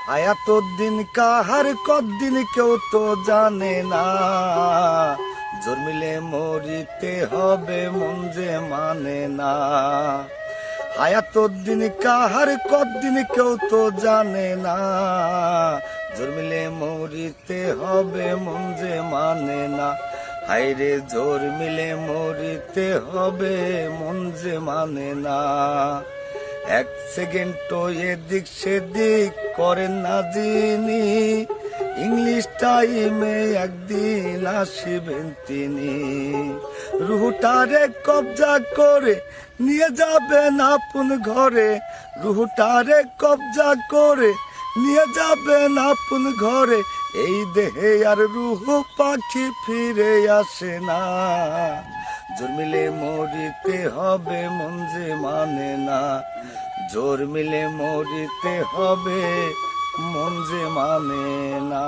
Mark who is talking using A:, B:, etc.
A: আয়াত দিন কাহার কদিন কেউ তো জানে না, জন্মিলে মরিতে হবে মন যে মানে না। হায়াত দিন কাহার কদিন কেউ তো জানে না, জন্মিলে মরিতে হবে মন যে মানে না। হায়রে জন্মিলে মরিতে হবে মন যে মানে না। এক সেকেন্ড এদিক সেদিক করেন না যিনি, ইংলিশ টাইমে একদিন আসিবেন তিনি। রুহটারে কবজা করে নিয়ে যাবেন আপন ঘরে, রুহটারে কবজা করে নিয়ে যাবেন আপন ঘরে। এই দেহে আর রুহ পাখি ফিরে আসে না, জন্মিলে মরিতে হবে মন যে মানে না, জন্মিলে মরিতে হবে মন যে মানে না।